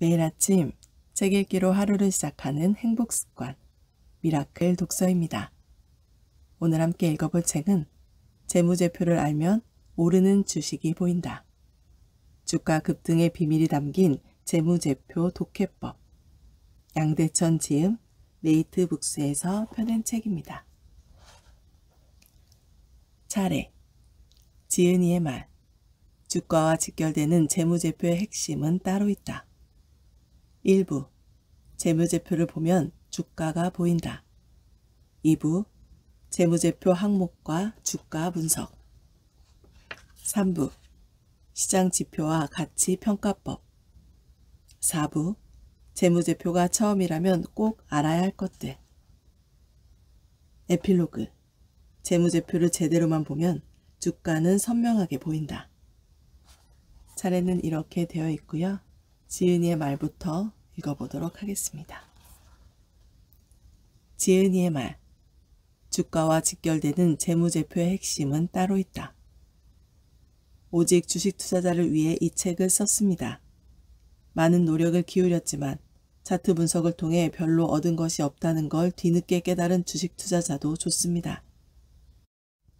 매일 아침 책 읽기로 하루를 시작하는 행복 습관, 미라클 독서입니다. 오늘 함께 읽어볼 책은 재무제표를 알면 오르는 주식이 보인다. 주가 급등의 비밀이 담긴 재무제표 독해법. 양대천 지음, 네이트 북스에서 펴낸 책입니다. 차례. 지은이의 말. 주가와 직결되는 재무제표의 핵심은 따로 있다. 1부. 재무제표를 보면 주가가 보인다. 2부. 재무제표 항목과 주가 분석. 3부. 시장 지표와 가치 평가법. 4부. 재무제표가 처음이라면 꼭 알아야 할 것들. 에필로그. 재무제표를 제대로만 보면 주가는 선명하게 보인다. 차례는 이렇게 되어 있고요. 지은이의 말부터 읽어보도록 하겠습니다. 지은이의 말. 주가와 직결되는 재무제표의 핵심은 따로 있다. 오직 주식 투자자를 위해 이 책을 썼습니다. 많은 노력을 기울였지만 차트 분석을 통해 별로 얻은 것이 없다는 걸 뒤늦게 깨달은 주식 투자자도 좋습니다.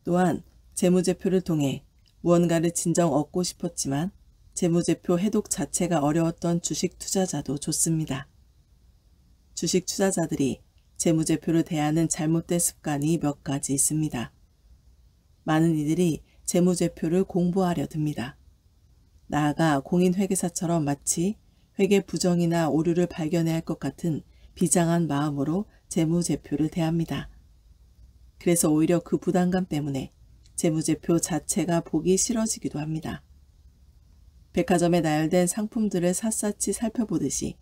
또한 재무제표를 통해 무언가를 진정 얻고 싶었지만 재무제표 해독 자체가 어려웠던 주식 투자자도 좋습니다. 주식 투자자들이 재무제표를 대하는 잘못된 습관이 몇 가지 있습니다. 많은 이들이 재무제표를 공부하려 듭니다. 나아가 공인회계사처럼 마치 회계 부정이나 오류를 발견해야 할 것 같은 비장한 마음으로 재무제표를 대합니다. 그래서 오히려 그 부담감 때문에 재무제표 자체가 보기 싫어지기도 합니다. 백화점에 나열된 상품들을 샅샅이 살펴보듯이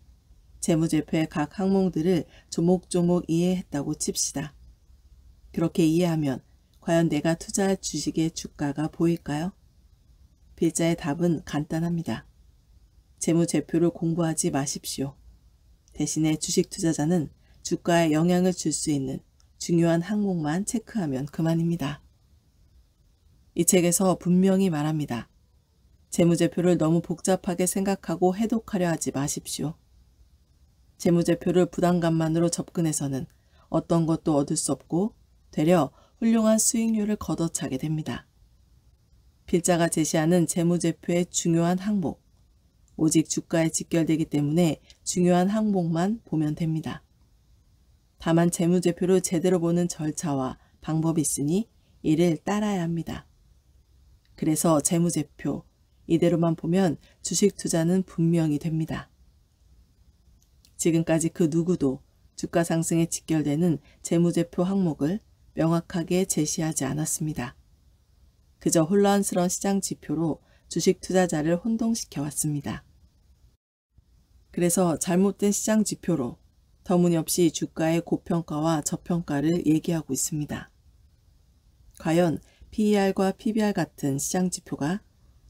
재무제표의 각 항목들을 조목조목 이해했다고 칩시다. 그렇게 이해하면 과연 내가 투자할 주식의 주가가 보일까요? 필자의 답은 간단합니다. 재무제표를 공부하지 마십시오. 대신에 주식 투자자는 주가에 영향을 줄 수 있는 중요한 항목만 체크하면 그만입니다. 이 책에서 분명히 말합니다. 재무제표를 너무 복잡하게 생각하고 해독하려 하지 마십시오. 재무제표를 부담감만으로 접근해서는 어떤 것도 얻을 수 없고 되려 훌륭한 수익률을 걷어차게 됩니다. 필자가 제시하는 재무제표의 중요한 항목, 오직 주가에 직결되기 때문에 중요한 항목만 보면 됩니다. 다만 재무제표를 제대로 보는 절차와 방법이 있으니 이를 따라야 합니다. 그래서 재무제표, 이대로만 보면 주식 투자는 분명히 됩니다. 지금까지 그 누구도 주가 상승에 직결되는 재무제표 항목을 명확하게 제시하지 않았습니다. 그저 혼란스러운 시장 지표로 주식 투자자를 혼동시켜 왔습니다. 그래서 잘못된 시장 지표로 터무니없이 주가의 고평가와 저평가를 얘기하고 있습니다. 과연 PER과 PBR 같은 시장 지표가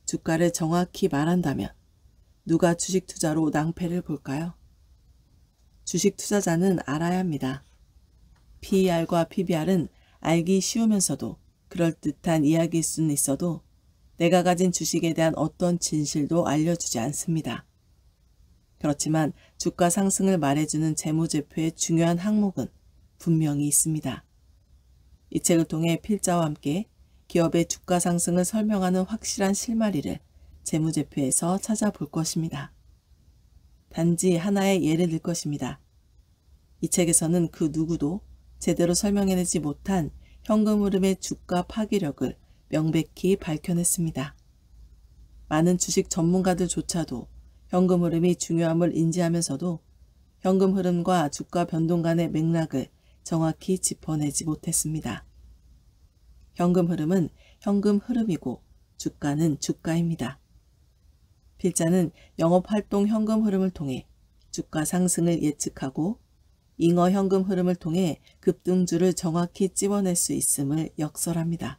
주가를 정확히 말한다면 누가 주식 투자로 낭패를 볼까요? 주식 투자자는 알아야 합니다. PER과 PBR은 알기 쉬우면서도 그럴듯한 이야기일 수는 있어도 내가 가진 주식에 대한 어떤 진실도 알려주지 않습니다. 그렇지만 주가 상승을 말해주는 재무제표의 중요한 항목은 분명히 있습니다. 이 책을 통해 필자와 함께 기업의 주가 상승을 설명하는 확실한 실마리를 재무제표에서 찾아볼 것입니다. 단지 하나의 예를 들 것입니다. 이 책에서는 그 누구도 제대로 설명해내지 못한 현금 흐름의 주가 파괴력을 명백히 밝혀냈습니다. 많은 주식 전문가들조차도 현금 흐름이 중요함을 인지하면서도 현금 흐름과 주가 변동 간의 맥락을 정확히 짚어내지 못했습니다. 현금 흐름은 현금 흐름이고 주가는 주가입니다. 필자는 영업활동 현금 흐름을 통해 주가 상승을 예측하고 잉어 현금 흐름을 통해 급등주를 정확히 찝어낼 수 있음을 역설합니다.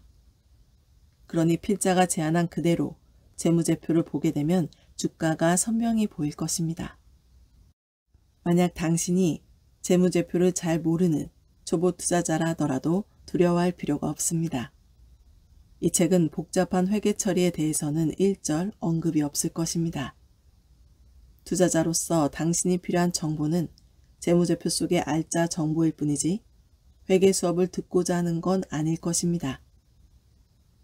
그러니 필자가 제안한 그대로 재무제표를 보게 되면 주가가 선명히 보일 것입니다. 만약 당신이 재무제표를 잘 모르는 초보 투자자라 하더라도 두려워할 필요가 없습니다. 이 책은 복잡한 회계 처리에 대해서는 일절 언급이 없을 것입니다. 투자자로서 당신이 필요한 정보는 재무제표 속의 알짜 정보일 뿐이지 회계 수업을 듣고자 하는 건 아닐 것입니다.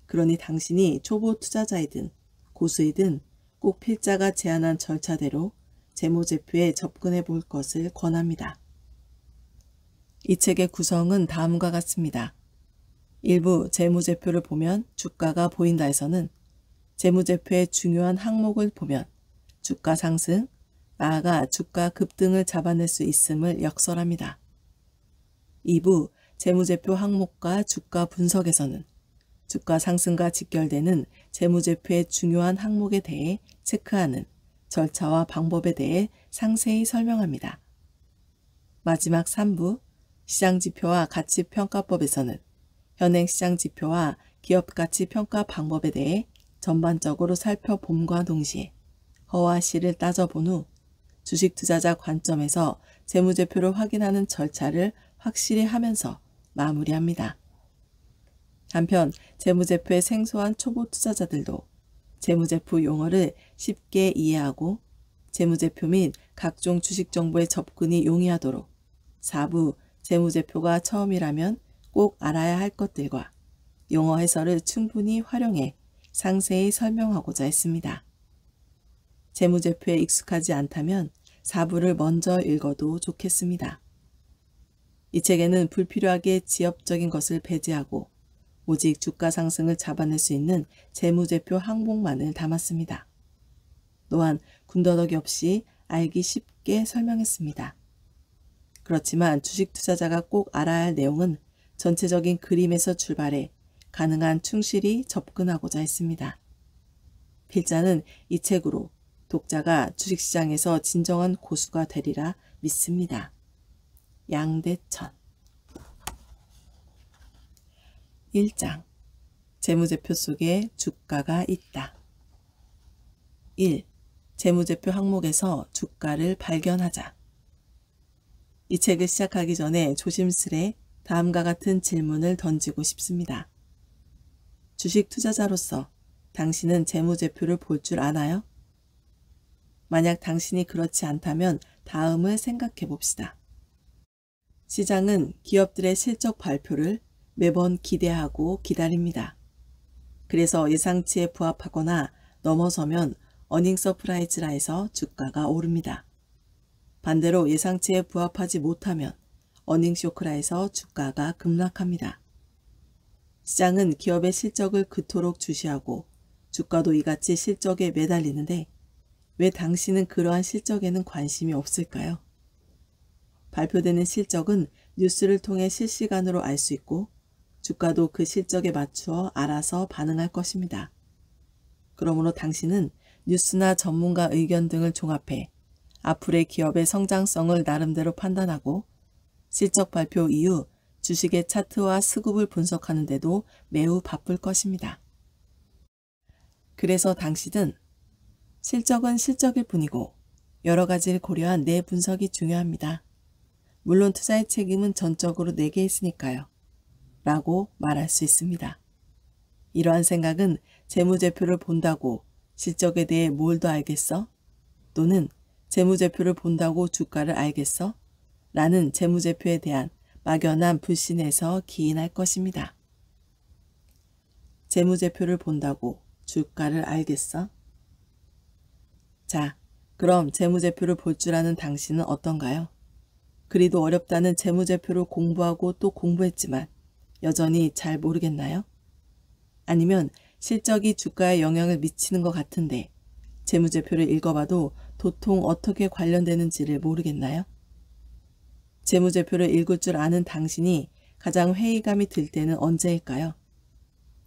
그러니 당신이 초보 투자자이든 고수이든 꼭 필자가 제안한 절차대로 재무제표에 접근해 볼 것을 권합니다. 이 책의 구성은 다음과 같습니다. 일부 재무제표를 보면 주가가 보인다에서는 재무제표의 중요한 항목을 보면 주가 상승, 나아가 주가 급등을 잡아낼 수 있음을 역설합니다. 2부 재무제표 항목과 주가 분석에서는 주가 상승과 직결되는 재무제표의 중요한 항목에 대해 체크하는 절차와 방법에 대해 상세히 설명합니다. 마지막 3부 시장지표와 가치평가법에서는 현행 시장지표와 기업가치평가 방법에 대해 전반적으로 살펴봄과 동시에 허와 실을 따져본 후 주식 투자자 관점에서 재무제표를 확인하는 절차를 확실히 하면서 마무리합니다. 한편 재무제표의 생소한 초보 투자자들도 재무제표 용어를 쉽게 이해하고 재무제표 및 각종 주식 정보의 접근이 용이하도록 4부 재무제표가 처음이라면 꼭 알아야 할 것들과 용어 해설을 충분히 활용해 상세히 설명하고자 했습니다. 재무제표에 익숙하지 않다면 4부를 먼저 읽어도 좋겠습니다. 이 책에는 불필요하게 지엽적인 것을 배제하고 오직 주가 상승을 잡아낼 수 있는 재무제표 항목만을 담았습니다. 또한 군더더기 없이 알기 쉽게 설명했습니다. 그렇지만 주식 투자자가 꼭 알아야 할 내용은 전체적인 그림에서 출발해 가능한 충실히 접근하고자 했습니다. 필자는 이 책으로 독자가 주식시장에서 진정한 고수가 되리라 믿습니다. 양대천 1장 재무제표 속에 주가가 있다. 1. 재무제표 항목에서 주가를 발견하자. 이 책을 시작하기 전에 조심스레 다음과 같은 질문을 던지고 싶습니다. 주식 투자자로서 당신은 재무제표를 볼 줄 아나요? 만약 당신이 그렇지 않다면 다음을 생각해 봅시다. 시장은 기업들의 실적 발표를 매번 기대하고 기다립니다. 그래서 예상치에 부합하거나 넘어서면 어닝 서프라이즈라 해서 주가가 오릅니다. 반대로 예상치에 부합하지 못하면 어닝 쇼크라 해서 주가가 급락합니다. 시장은 기업의 실적을 그토록 주시하고 주가도 이같이 실적에 매달리는데 왜 당신은 그러한 실적에는 관심이 없을까요? 발표되는 실적은 뉴스를 통해 실시간으로 알 수 있고 주가도 그 실적에 맞추어 알아서 반응할 것입니다. 그러므로 당신은 뉴스나 전문가 의견 등을 종합해 앞으로의 기업의 성장성을 나름대로 판단하고 실적 발표 이후 주식의 차트와 스굽을 분석하는 데도 매우 바쁠 것입니다. 그래서 당신은 실적은 실적일 뿐이고 여러 가지를 고려한 내 분석이 중요합니다. 물론 투자의 책임은 전적으로 내게 있으니까요. 라고 말할 수 있습니다. 이러한 생각은 재무제표를 본다고 실적에 대해 뭘 더 알겠어? 또는 재무제표를 본다고 주가를 알겠어? 라는 재무제표에 대한 막연한 불신에서 기인할 것입니다. 재무제표를 본다고 주가를 알겠어? 자, 그럼 재무제표를 볼 줄 아는 당신은 어떤가요? 그리도 어렵다는 재무제표를 공부하고 또 공부했지만 여전히 잘 모르겠나요? 아니면 실적이 주가에 영향을 미치는 것 같은데 재무제표를 읽어봐도 도통 어떻게 관련되는지를 모르겠나요? 재무제표를 읽을 줄 아는 당신이 가장 회의감이 들 때는 언제일까요?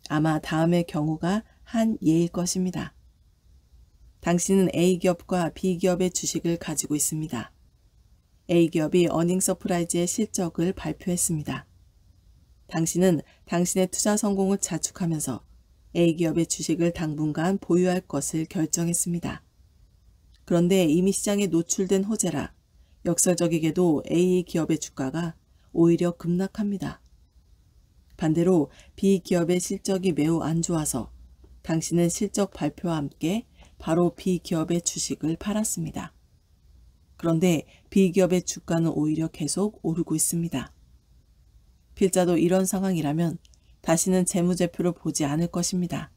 아마 다음의 경우가 한 예일 것입니다. 당신은 A기업과 B기업의 주식을 가지고 있습니다. A기업이 어닝 서프라이즈의 실적을 발표했습니다. 당신은 당신의 투자 성공을 자축하면서 A기업의 주식을 당분간 보유할 것을 결정했습니다. 그런데 이미 시장에 노출된 호재라 역설적이게도 A기업의 주가가 오히려 급락합니다. 반대로 B기업의 실적이 매우 안 좋아서 당신은 실적 발표와 함께 바로 B기업의 주식을 팔았습니다. 그런데 B기업의 주가는 오히려 계속 오르고 있습니다. 필자도 이런 상황이라면 다시는 재무제표를 보지 않을 것입니다.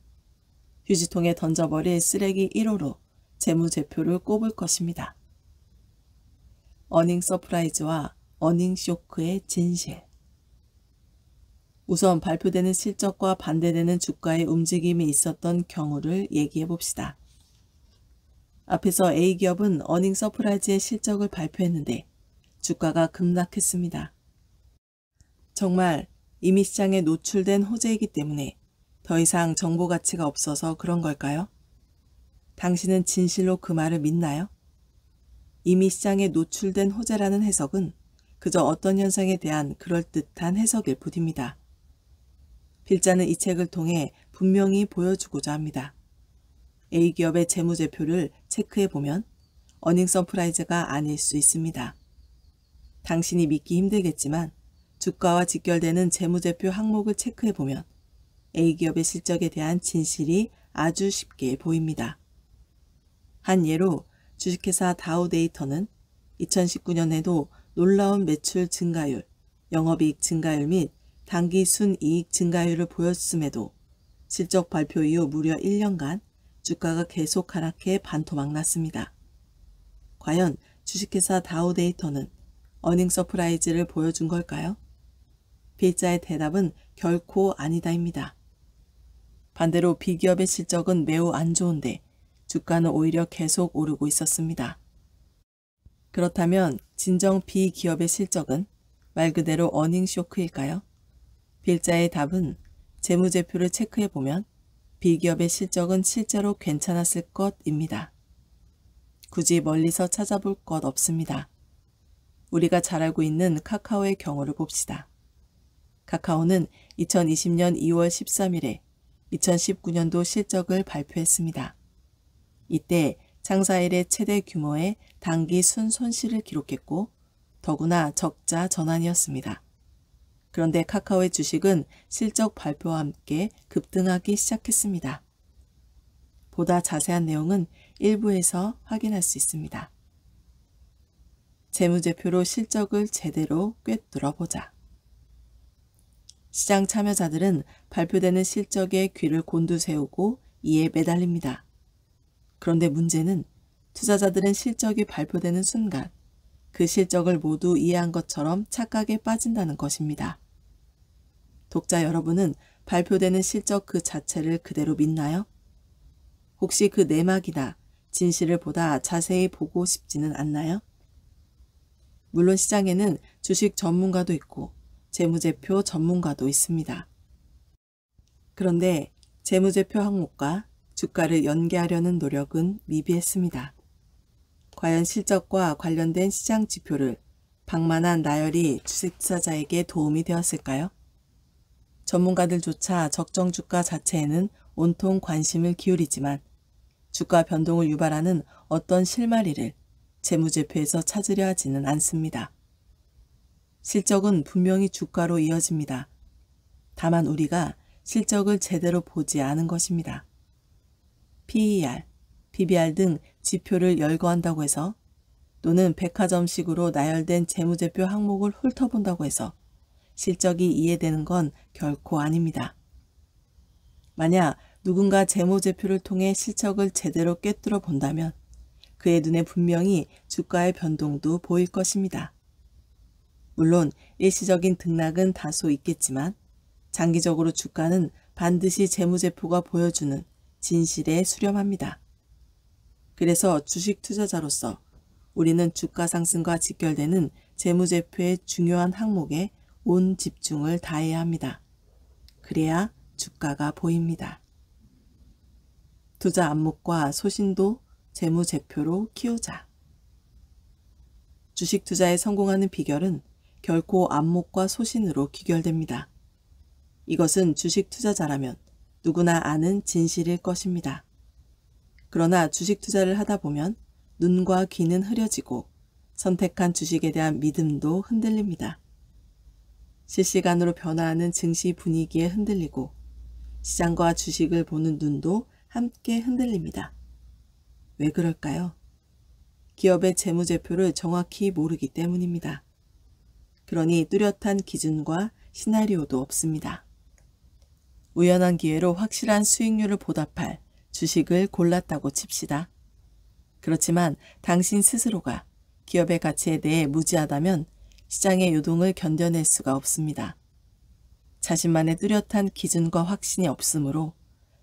휴지통에 던져버릴 쓰레기 1호로 재무제표를 꼽을 것입니다. 어닝 서프라이즈와 어닝 쇼크의 진실. 우선 발표되는 실적과 반대되는 주가의 움직임이 있었던 경우를 얘기해 봅시다. 앞에서 A기업은 어닝 서프라이즈의 실적을 발표했는데 주가가 급락했습니다. 정말 이미 시장에 노출된 호재이기 때문에 더 이상 정보 가치가 없어서 그런 걸까요? 당신은 진실로 그 말을 믿나요? 이미 시장에 노출된 호재라는 해석은 그저 어떤 현상에 대한 그럴듯한 해석일 뿐입니다. 필자는 이 책을 통해 분명히 보여주고자 합니다. A기업의 재무제표를 체크해보면 어닝 서프라이즈가 아닐 수 있습니다. 당신이 믿기 힘들겠지만 주가와 직결되는 재무제표 항목을 체크해보면 A기업의 실적에 대한 진실이 아주 쉽게 보입니다. 한 예로 주식회사 다우데이터는 2019년에도 놀라운 매출 증가율, 영업이익 증가율 및 당기 순이익 증가율을 보였음에도 실적 발표 이후 무려 1년간 주가가 계속 하락해 반토막 났습니다. 과연 주식회사 다우데이터는 어닝 서프라이즈를 보여준 걸까요? 필자의 대답은 결코 아니다입니다. 반대로 B기업의 실적은 매우 안 좋은데 주가는 오히려 계속 오르고 있었습니다. 그렇다면 진정 B기업의 실적은 말 그대로 어닝 쇼크일까요? 필자의 답은 재무제표를 체크해보면 B기업의 실적은 실제로 괜찮았을 것입니다. 굳이 멀리서 찾아볼 것 없습니다. 우리가 잘 알고 있는 카카오의 경우를 봅시다. 카카오는 2020년 2월 13일에 2019년도 실적을 발표했습니다. 이때 장사 이래 최대 규모의 당기 순손실을 기록했고 더구나 적자 전환이었습니다. 그런데 카카오의 주식은 실적 발표와 함께 급등하기 시작했습니다. 보다 자세한 내용은 일부에서 확인할 수 있습니다. 재무제표로 실적을 제대로 꿰뚫어보자. 시장 참여자들은 발표되는 실적에 귀를 곤두세우고 이에 매달립니다. 그런데 문제는 투자자들은 실적이 발표되는 순간 그 실적을 모두 이해한 것처럼 착각에 빠진다는 것입니다. 독자 여러분은 발표되는 실적 그 자체를 그대로 믿나요? 혹시 그 내막이나 진실을 보다 자세히 보고 싶지는 않나요? 물론 시장에는 주식 전문가도 있고 재무제표 전문가도 있습니다. 그런데 재무제표 항목과 주가를 연계하려는 노력은 미비했습니다. 과연 실적과 관련된 시장 지표를 방만한 나열이 주식 투자자에게 도움이 되었을까요? 전문가들조차 적정 주가 자체에는 온통 관심을 기울이지만 주가 변동을 유발하는 어떤 실마리를 재무제표에서 찾으려 하지는 않습니다. 실적은 분명히 주가로 이어집니다. 다만 우리가 실적을 제대로 보지 않은 것입니다. PER, PBR 등 지표를 열거한다고 해서 또는 백화점식으로 나열된 재무제표 항목을 훑어본다고 해서 실적이 이해되는 건 결코 아닙니다. 만약 누군가 재무제표를 통해 실적을 제대로 꿰뚫어 본다면 그의 눈에 분명히 주가의 변동도 보일 것입니다. 물론 일시적인 등락은 다소 있겠지만 장기적으로 주가는 반드시 재무제표가 보여주는 진실에 수렴합니다. 그래서 주식 투자자로서 우리는 주가 상승과 직결되는 재무제표의 중요한 항목에 온 집중을 다해야 합니다. 그래야 주가가 보입니다. 투자 안목과 소신도 재무제표로 키우자. 주식 투자에 성공하는 비결은 결코 안목과 소신으로 귀결됩니다. 이것은 주식 투자자라면 누구나 아는 진실일 것입니다. 그러나 주식 투자를 하다 보면 눈과 귀는 흐려지고 선택한 주식에 대한 믿음도 흔들립니다. 실시간으로 변화하는 증시 분위기에 흔들리고 시장과 주식을 보는 눈도 함께 흔들립니다. 왜 그럴까요? 기업의 재무제표를 정확히 모르기 때문입니다. 그러니 뚜렷한 기준과 시나리오도 없습니다. 우연한 기회로 확실한 수익률을 보답할 주식을 골랐다고 칩시다. 그렇지만 당신 스스로가 기업의 가치에 대해 무지하다면 시장의 요동을 견뎌낼 수가 없습니다. 자신만의 뚜렷한 기준과 확신이 없으므로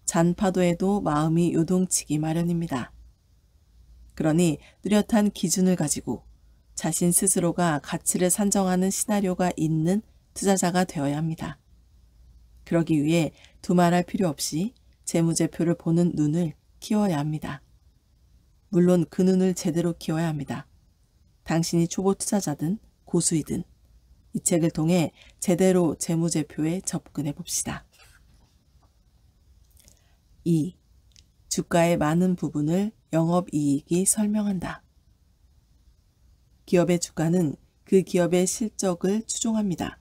잔파도에도 마음이 요동치기 마련입니다. 그러니 뚜렷한 기준을 가지고 자신 스스로가 가치를 산정하는 시나리오가 있는 투자자가 되어야 합니다. 그러기 위해 두말할 필요 없이 재무제표를 보는 눈을 키워야 합니다. 물론 그 눈을 제대로 키워야 합니다. 당신이 초보 투자자든 고수이든 이 책을 통해 제대로 재무제표에 접근해 봅시다. 2. 주가의 많은 부분을 영업이익이 설명한다. 기업의 주가는 그 기업의 실적을 추종합니다.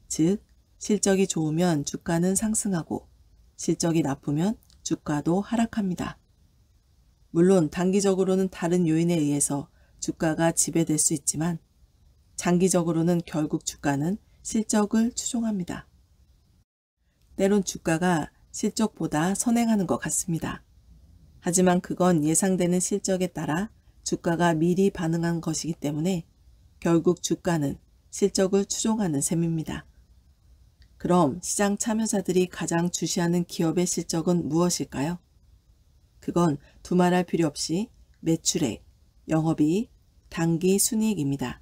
즉, 실적이 좋으면 주가는 상승하고 실적이 나쁘면 주가도 하락합니다. 물론 단기적으로는 다른 요인에 의해서 주가가 지배될 수 있지만 장기적으로는 결국 주가는 실적을 추종합니다. 때론 주가가 실적보다 선행하는 것 같습니다. 하지만 그건 예상되는 실적에 따라 주가가 미리 반응한 것이기 때문에 결국 주가는 실적을 추종하는 셈입니다. 그럼 시장 참여자들이 가장 주시하는 기업의 실적은 무엇일까요? 그건 두말할 필요 없이 매출액, 영업이익, 당기 순이익입니다.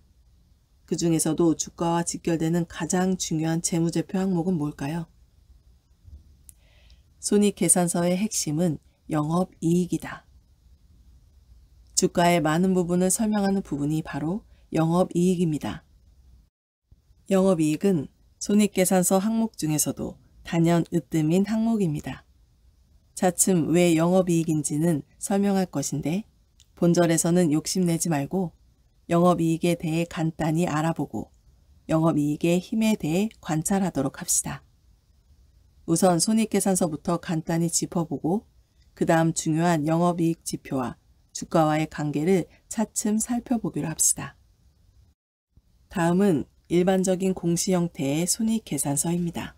그 중에서도 주가와 직결되는 가장 중요한 재무제표 항목은 뭘까요? 손익계산서의 핵심은 영업이익이다. 주가의 많은 부분을 설명하는 부분이 바로 영업이익입니다. 영업이익은 손익계산서 항목 중에서도 단연 으뜸인 항목입니다. 차츰 왜 영업이익인지는 설명할 것인데 본절에서는 욕심내지 말고 영업이익에 대해 간단히 알아보고 영업이익의 힘에 대해 관찰하도록 합시다. 우선 손익계산서부터 간단히 짚어보고 그 다음 중요한 영업이익 지표와 주가와의 관계를 차츰 살펴보기로 합시다. 다음은 일반적인 공시 형태의 손익계산서입니다.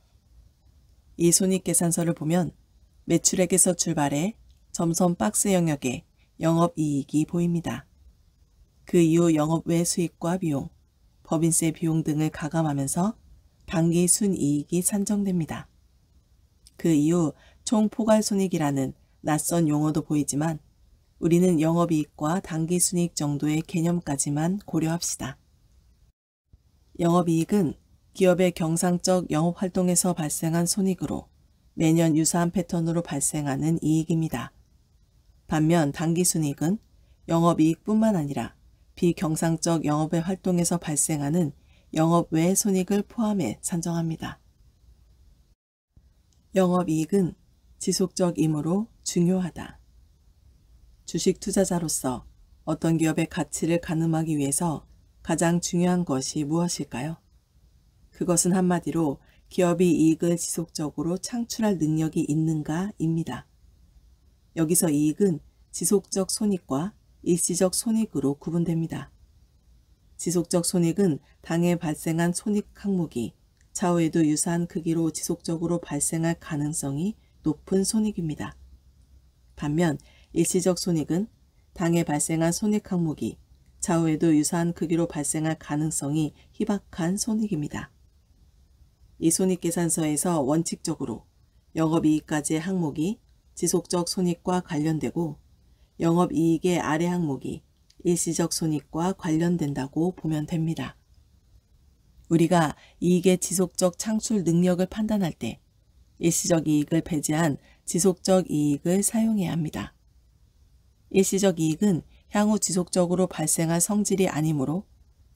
이 손익계산서를 보면 매출액에서 출발해 점선 박스 영역에 영업이익이 보입니다. 그 이후 영업 외 수익과 비용, 법인세 비용 등을 가감하면서 당기 순이익이 산정됩니다. 그 이후 총포괄손익이라는 낯선 용어도 보이지만 우리는 영업이익과 당기순이익 정도의 개념까지만 고려합시다. 영업이익은 기업의 경상적 영업활동에서 발생한 손익으로 매년 유사한 패턴으로 발생하는 이익입니다. 반면 당기순이익은 영업이익뿐만 아니라 비경상적 영업의 활동에서 발생하는 영업 외 손익을 포함해 산정합니다. 영업이익은 지속적이므로 중요하다. 주식 투자자로서 어떤 기업의 가치를 가늠하기 위해서 가장 중요한 것이 무엇일까요? 그것은 한마디로 기업이 이익을 지속적으로 창출할 능력이 있는가입니다. 여기서 이익은 지속적 손익과 일시적 손익으로 구분됩니다. 지속적 손익은 당해 발생한 손익 항목이 차후에도 유사한 크기로 지속적으로 발생할 가능성이 높은 손익입니다. 반면 일시적 손익은 당해 발생한 손익 항목이 차후에도 유사한 크기로 발생할 가능성이 희박한 손익입니다. 이 손익계산서에서 원칙적으로 영업이익까지의 항목이 지속적 손익과 관련되고 영업이익의 아래 항목이 일시적 손익과 관련된다고 보면 됩니다. 우리가 이익의 지속적 창출 능력을 판단할 때 일시적 이익을 배제한 지속적 이익을 사용해야 합니다. 일시적 이익은 향후 지속적으로 발생할 성질이 아니므로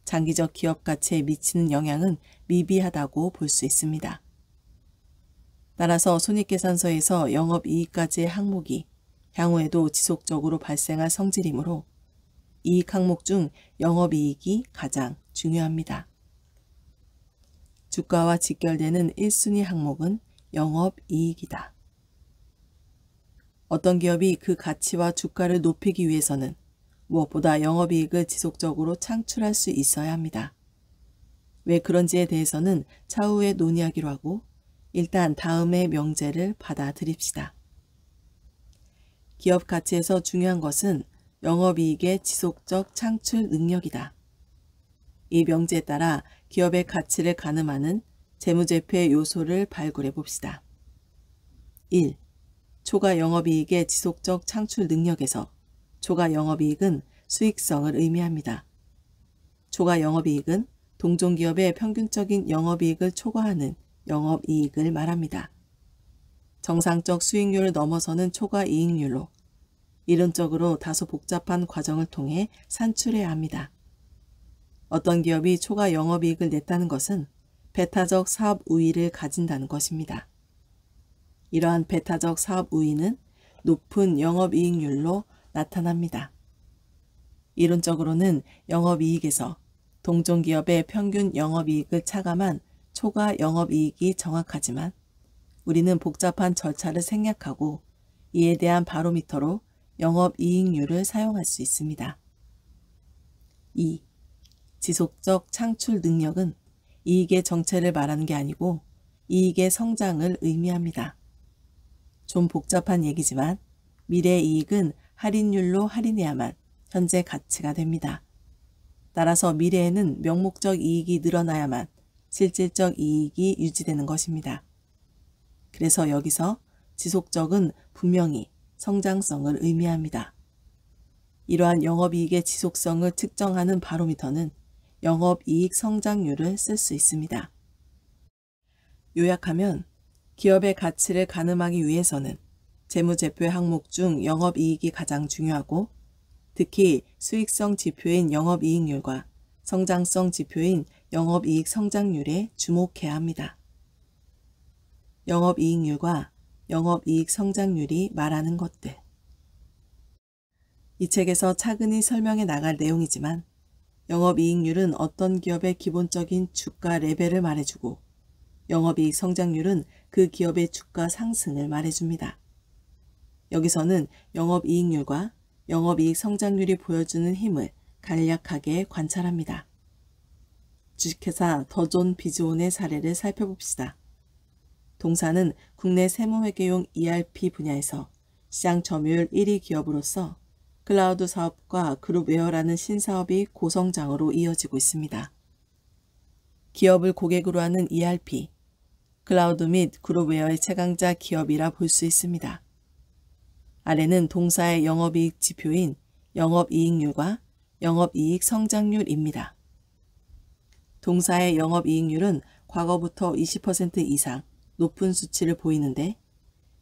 장기적 기업 가치에 미치는 영향은 미비하다고 볼 수 있습니다. 따라서 손익계산서에서 영업이익까지의 항목이 향후에도 지속적으로 발생할 성질이므로 이익 항목 중 영업이익이 가장 중요합니다. 주가와 직결되는 1순위 항목은 영업이익이다. 어떤 기업이 그 가치와 주가를 높이기 위해서는 무엇보다 영업이익을 지속적으로 창출할 수 있어야 합니다. 왜 그런지에 대해서는 차후에 논의하기로 하고 일단 다음의 명제를 받아들입시다. 기업 가치에서 중요한 것은 영업이익의 지속적 창출 능력이다. 이 명제에 따라 기업의 가치를 가늠하는 재무제표의 요소를 발굴해 봅시다. 1. 초과 영업이익의 지속적 창출 능력에서 초과 영업이익은 수익성을 의미합니다. 초과 영업이익은 동종기업의 평균적인 영업이익을 초과하는 영업이익을 말합니다. 정상적 수익률을 넘어서는 초과 이익률로 이론적으로 다소 복잡한 과정을 통해 산출해야 합니다. 어떤 기업이 초과 영업이익을 냈다는 것은 배타적 사업 우위를 가진다는 것입니다. 이러한 배타적 사업 우위는 높은 영업이익률로 나타납니다. 이론적으로는 영업이익에서 동종기업의 평균 영업이익을 차감한 초과 영업이익이 정확하지만 우리는 복잡한 절차를 생략하고 이에 대한 바로미터로 영업이익률을 사용할 수 있습니다. 2. 지속적 창출 능력은 이익의 정체를 말하는 게 아니고 이익의 성장을 의미합니다. 좀 복잡한 얘기지만 미래 이익은 할인율로 할인해야만 현재 가치가 됩니다. 따라서 미래에는 명목적 이익이 늘어나야만 실질적 이익이 유지되는 것입니다. 그래서 여기서 지속적은 분명히 성장성을 의미합니다. 이러한 영업이익의 지속성을 측정하는 바로미터는 영업이익 성장률을 쓸 수 있습니다. 요약하면 기업의 가치를 가늠하기 위해서는 재무제표의 항목 중 영업이익이 가장 중요하고 특히 수익성 지표인 영업이익률과 성장성 지표인 영업이익 성장률에 주목해야 합니다. 영업이익률과 영업이익 성장률이 말하는 것들. 이 책에서 차근히 설명해 나갈 내용이지만 영업이익률은 어떤 기업의 기본적인 주가 레벨을 말해주고 영업이익 성장률은 그 기업의 주가 상승을 말해줍니다. 여기서는 영업이익률과 영업이익 성장률이 보여주는 힘을 간략하게 관찰합니다. 주식회사 더존 비즈온의 사례를 살펴봅시다. 동사는 국내 세무회계용 ERP 분야에서 시장 점유율 1위 기업으로서 클라우드 사업과 그룹웨어라는 신사업이 고성장으로 이어지고 있습니다. 기업을 고객으로 하는 ERP, 클라우드 및 그룹웨어의 최강자 기업이라 볼 수 있습니다. 아래는 동사의 영업이익 지표인 영업이익률과 영업이익 성장률입니다. 동사의 영업이익률은 과거부터 20% 이상 높은 수치를 보이는데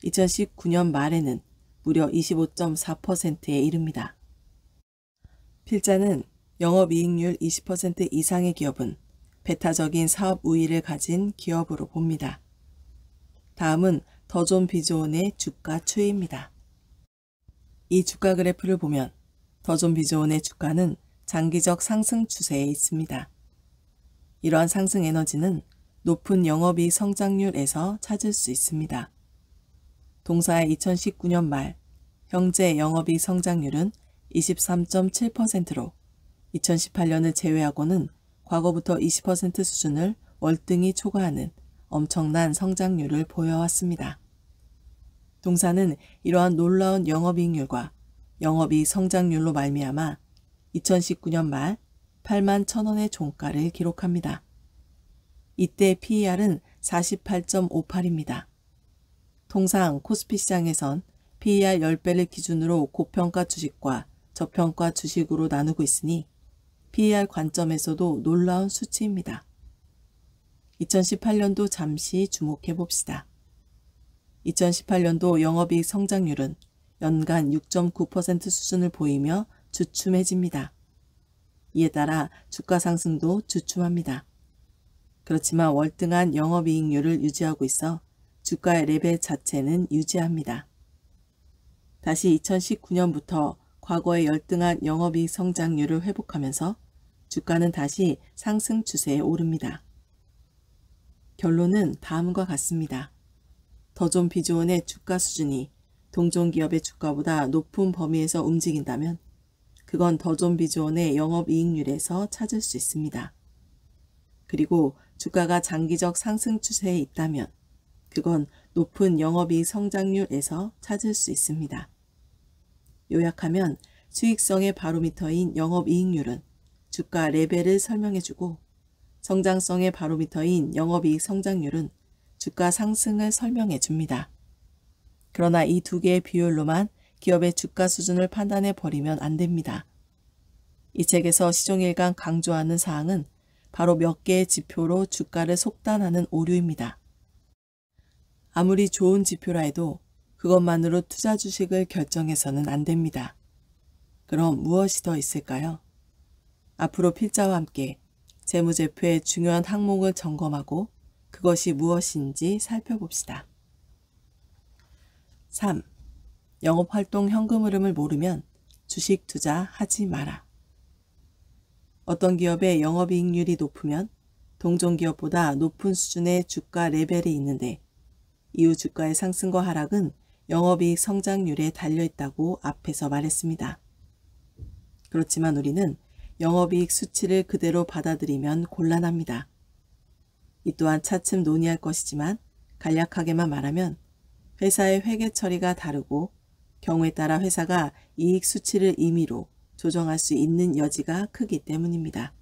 2019년 말에는 무려 25.4%에 이릅니다. 필자는 영업이익률 20% 이상의 기업은 배타적인 사업 우위를 가진 기업으로 봅니다. 다음은 더존 비즈온의 주가 추이입니다. 이 주가 그래프를 보면 더존 비즈온의 주가는 장기적 상승 추세에 있습니다. 이러한 상승 에너지는 높은 영업이익 성장률에서 찾을 수 있습니다. 동사의 2019년 말 현재 영업이익 성장률은 23.7%로 2018년을 제외하고는 과거부터 20% 수준을 월등히 초과하는 엄청난 성장률을 보여왔습니다. 동사는 이러한 놀라운 영업이익률과 영업이익 성장률로 말미암아 2019년 말 8만 1,000원의 종가를 기록합니다. 이때 PER은 48.58입니다. 통상 코스피 시장에선 PER 10배를 기준으로 고평가 주식과 저평가 주식으로 나누고 있으니 PER 관점에서도 놀라운 수치입니다. 2018년도 잠시 주목해 봅시다. 2018년도 영업이익 성장률은 연간 6.9% 수준을 보이며 주춤해집니다. 이에 따라 주가 상승도 주춤합니다. 그렇지만 월등한 영업이익률을 유지하고 있어 주가의 레벨 자체는 유지합니다. 다시 2019년부터 과거의 열등한 영업이익 성장률을 회복하면서 주가는 다시 상승 추세에 오릅니다. 결론은 다음과 같습니다. 더존 비즈온의 주가 수준이 동종기업의 주가보다 높은 범위에서 움직인다면 그건 더존비존의 영업이익률에서 찾을 수 있습니다. 그리고 주가가 장기적 상승 추세에 있다면 그건 높은 영업이익 성장률에서 찾을 수 있습니다. 요약하면 수익성의 바로미터인 영업이익률은 주가 레벨을 설명해주고 성장성의 바로미터인 영업이익 성장률은 주가 상승을 설명해줍니다. 그러나 이 두 개의 비율로만 기업의 주가 수준을 판단해 버리면 안 됩니다. 이 책에서 시종일관 강조하는 사항은 바로 몇 개의 지표로 주가를 속단하는 오류입니다. 아무리 좋은 지표라 해도 그것만으로 투자 주식을 결정해서는 안 됩니다. 그럼 무엇이 더 있을까요? 앞으로 필자와 함께 재무제표의 중요한 항목을 점검하고 그것이 무엇인지 살펴봅시다. 3. 영업활동 현금 흐름을 모르면 주식 투자하지 마라. 어떤 기업의 영업이익률이 높으면 동종기업보다 높은 수준의 주가 레벨이 있는데 이후 주가의 상승과 하락은 영업이익 성장률에 달려있다고 앞에서 말했습니다. 그렇지만 우리는 영업이익 수치를 그대로 받아들이면 곤란합니다. 이 또한 차츰 논의할 것이지만 간략하게만 말하면 회사의 회계 처리가 다르고 경우에 따라 회사가 이익 수치를 임의로 조정할 수 있는 여지가 크기 때문입니다.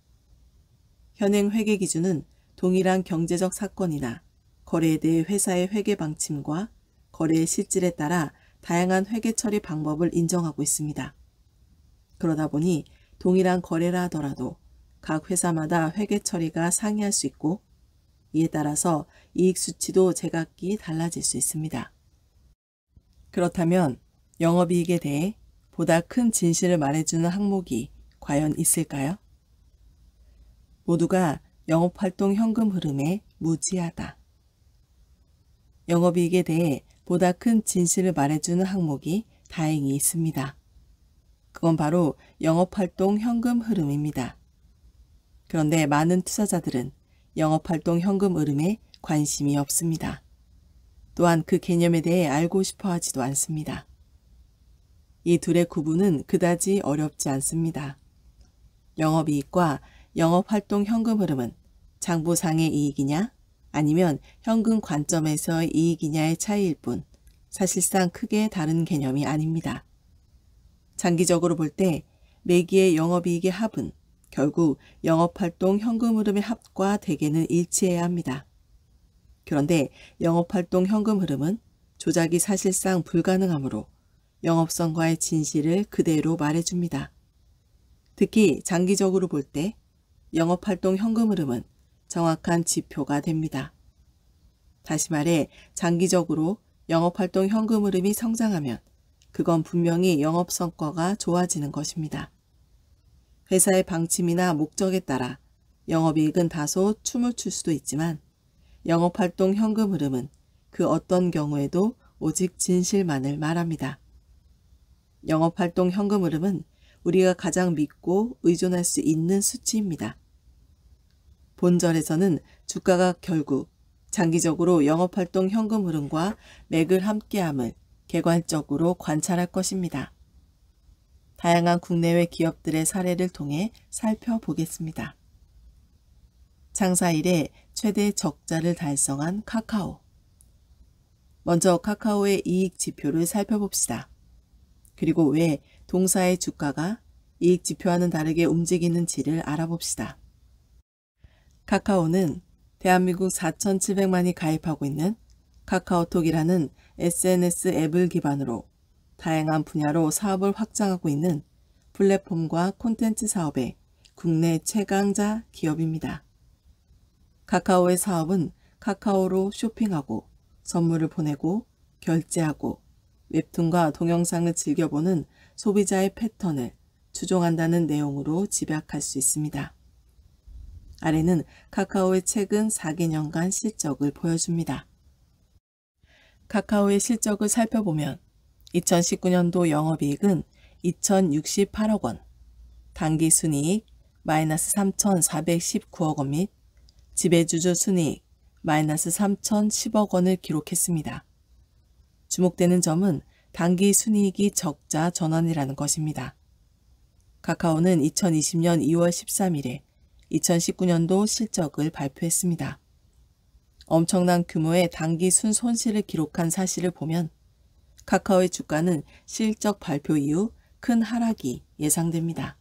현행 회계 기준은 동일한 경제적 사건이나 거래에 대해 회사의 회계 방침과 거래의 실질에 따라 다양한 회계 처리 방법을 인정하고 있습니다. 그러다 보니 동일한 거래라 하더라도 각 회사마다 회계 처리가 상이할 수 있고 이에 따라서 이익 수치도 제각기 달라질 수 있습니다. 그렇다면 영업이익에 대해 보다 큰 진실을 말해주는 항목이 과연 있을까요? 모두가 영업활동 현금 흐름에 무지하다. 영업이익에 대해 보다 큰 진실을 말해주는 항목이 다행히 있습니다. 그건 바로 영업활동 현금 흐름입니다. 그런데 많은 투자자들은 영업활동 현금 흐름에 관심이 없습니다. 또한 그 개념에 대해 알고 싶어 하지도 않습니다. 이 둘의 구분은 그다지 어렵지 않습니다. 영업이익과 영업활동 현금 흐름은 장부상의 이익이냐 아니면 현금 관점에서의 이익이냐의 차이일 뿐 사실상 크게 다른 개념이 아닙니다. 장기적으로 볼 때 매기의 영업이익의 합은 결국 영업활동 현금 흐름의 합과 대개는 일치해야 합니다. 그런데 영업활동 현금 흐름은 조작이 사실상 불가능하므로 영업성과의 진실을 그대로 말해줍니다. 특히 장기적으로 볼 때 영업활동 현금 흐름은 정확한 지표가 됩니다. 다시 말해 장기적으로 영업활동 현금 흐름이 성장하면 그건 분명히 영업성과가 좋아지는 것입니다. 회사의 방침이나 목적에 따라 영업이익은 다소 춤을 출 수도 있지만 영업활동 현금 흐름은 그 어떤 경우에도 오직 진실만을 말합니다. 영업활동 현금 흐름은 우리가 가장 믿고 의존할 수 있는 수치입니다. 본절에서는 주가가 결국 장기적으로 영업활동 현금 흐름과 맥을 함께함을 객관적으로 관찰할 것입니다. 다양한 국내외 기업들의 사례를 통해 살펴보겠습니다. 장사 이래 최대 적자를 달성한 카카오. 먼저 카카오의 이익 지표를 살펴봅시다. 그리고 왜 동사의 주가가 이익 지표와는 다르게 움직이는지를 알아봅시다. 카카오는 대한민국 4,700만이 가입하고 있는 카카오톡이라는 SNS 앱을 기반으로 다양한 분야로 사업을 확장하고 있는 플랫폼과 콘텐츠 사업의 국내 최강자 기업입니다. 카카오의 사업은 카카오로 쇼핑하고 선물을 보내고 결제하고 웹툰과 동영상을 즐겨보는 소비자의 패턴을 추종한다는 내용으로 집약할 수 있습니다. 아래는 카카오의 최근 4개년간 실적을 보여줍니다. 카카오의 실적을 살펴보면 2019년도 영업이익은 2,068억 원, 당기순이익 마이너스 3,419억 원 및 지배주주 순이익 마이너스 3,010억 원을 기록했습니다. 주목되는 점은 당기순이익이 적자 전환이라는 것입니다. 카카오는 2020년 2월 13일에 2019년도 실적을 발표했습니다. 엄청난 규모의 단기 순손실을 기록한 사실을 보면 카카오의 주가는 실적 발표 이후 큰 하락이 예상됩니다.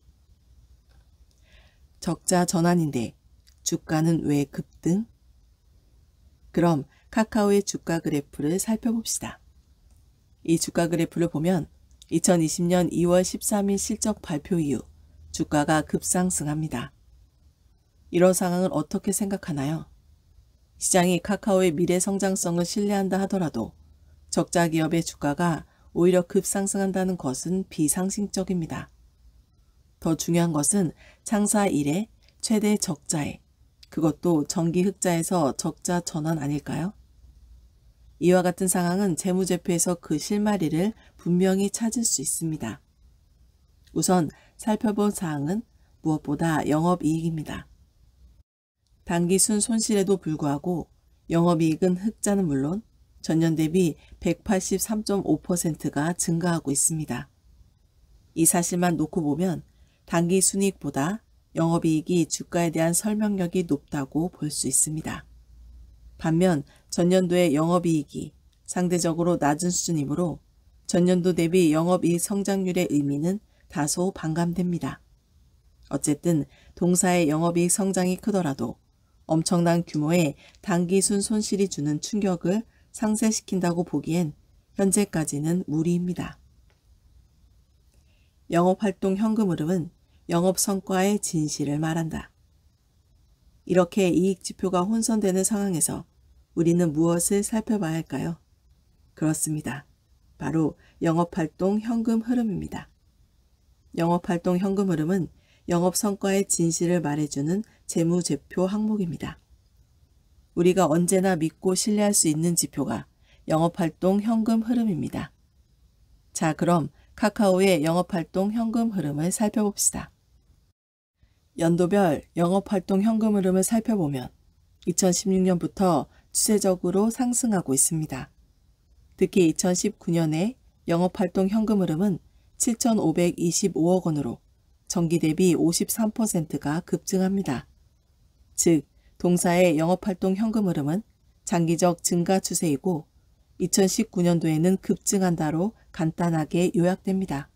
적자 전환인데 주가는 왜 급등? 그럼 카카오의 주가 그래프를 살펴봅시다. 이 주가 그래프를 보면 2020년 2월 13일 실적 발표 이후 주가가 급상승합니다. 이런 상황을 어떻게 생각하나요? 시장이 카카오의 미래 성장성을 신뢰한다 하더라도 적자 기업의 주가가 오히려 급상승한다는 것은 비상식적입니다. 더 중요한 것은 창사 이래 최대 적자에, 그것도 정기 흑자에서 적자 전환 아닐까요? 이와 같은 상황은 재무제표에서 그 실마리를 분명히 찾을 수 있습니다. 우선 살펴볼 사항은 무엇보다 영업이익입니다. 단기순 손실에도 불구하고 영업이익은 흑자는 물론 전년 대비 183.5%가 증가하고 있습니다. 이 사실만 놓고 보면 단기순이익보다 영업이익이 주가에 대한 설명력이 높다고 볼 수 있습니다. 반면 전년도의 영업이익이 상대적으로 낮은 수준이므로 전년도 대비 영업이익 성장률의 의미는 다소 반감됩니다. 어쨌든 동사의 영업이익 성장이 크더라도 엄청난 규모의 단기순 손실이 주는 충격을 상쇄시킨다고 보기엔 현재까지는 무리입니다. 영업활동 현금 흐름은 영업성과의 진실을 말한다. 이렇게 이익지표가 혼선되는 상황에서 우리는 무엇을 살펴봐야 할까요? 그렇습니다. 바로 영업활동 현금 흐름입니다. 영업활동 현금 흐름은 영업성과의 진실을 말해주는 재무제표 항목입니다. 우리가 언제나 믿고 신뢰할 수 있는 지표가 영업활동 현금 흐름입니다. 자, 그럼 카카오의 영업활동 현금 흐름을 살펴봅시다. 연도별 영업활동 현금 흐름을 살펴보면 2016년부터 추세적으로 상승하고 있습니다. 특히 2019년에 영업활동 현금 흐름은 7,525억 원으로 전기 대비 53%가 급증합니다. 즉, 동사의 영업활동 현금 흐름은 장기적 증가 추세이고 2019년도에는 급증한다로 간단하게 요약됩니다.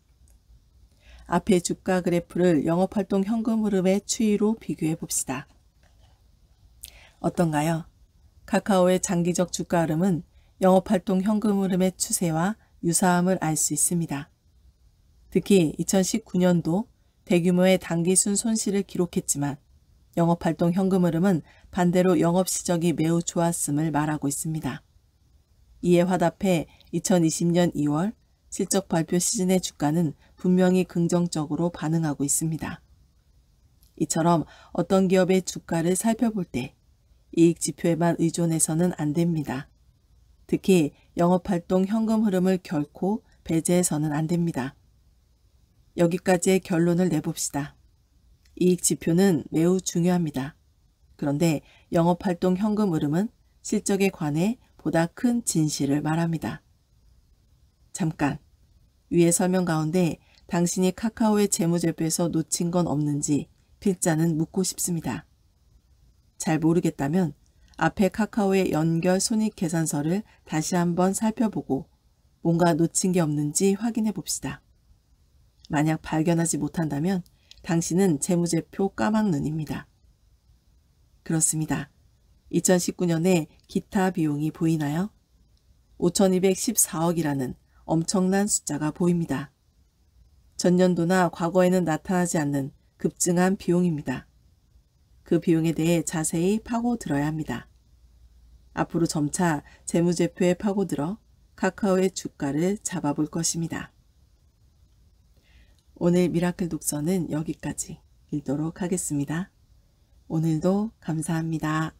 앞의 주가 그래프를 영업활동 현금 흐름의 추이로 비교해 봅시다. 어떤가요? 카카오의 장기적 주가 흐름은 영업활동 현금 흐름의 추세와 유사함을 알 수 있습니다. 특히 2019년도 대규모의 단기순 손실을 기록했지만 영업활동 현금 흐름은 반대로 영업시적이 매우 좋았음을 말하고 있습니다. 이에 화답해 2020년 2월 실적 발표 시즌의 주가는 분명히 긍정적으로 반응하고 있습니다. 이처럼 어떤 기업의 주가를 살펴볼 때 이익지표에만 의존해서는 안 됩니다. 특히 영업활동 현금 흐름을 결코 배제해서는 안 됩니다. 여기까지의 결론을 내봅시다. 이익지표는 매우 중요합니다. 그런데 영업활동 현금 흐름은 실적에 관해 보다 큰 진실을 말합니다. 잠깐, 위의 설명 가운데 당신이 카카오의 재무제표에서 놓친 건 없는지 필자는 묻고 싶습니다. 잘 모르겠다면 앞에 카카오의 연결 손익계산서를 다시 한번 살펴보고 뭔가 놓친 게 없는지 확인해 봅시다. 만약 발견하지 못한다면 당신은 재무제표 까막눈입니다. 그렇습니다. 2019년에 기타 비용이 보이나요? 5,214억이라는 엄청난 숫자가 보입니다. 전년도나 과거에는 나타나지 않는 급증한 비용입니다. 그 비용에 대해 자세히 파고들어야 합니다. 앞으로 점차 재무제표에 파고들어 카카오의 주가를 잡아볼 것입니다. 오늘 미라클 독서는 여기까지 읽도록 하겠습니다. 오늘도 감사합니다.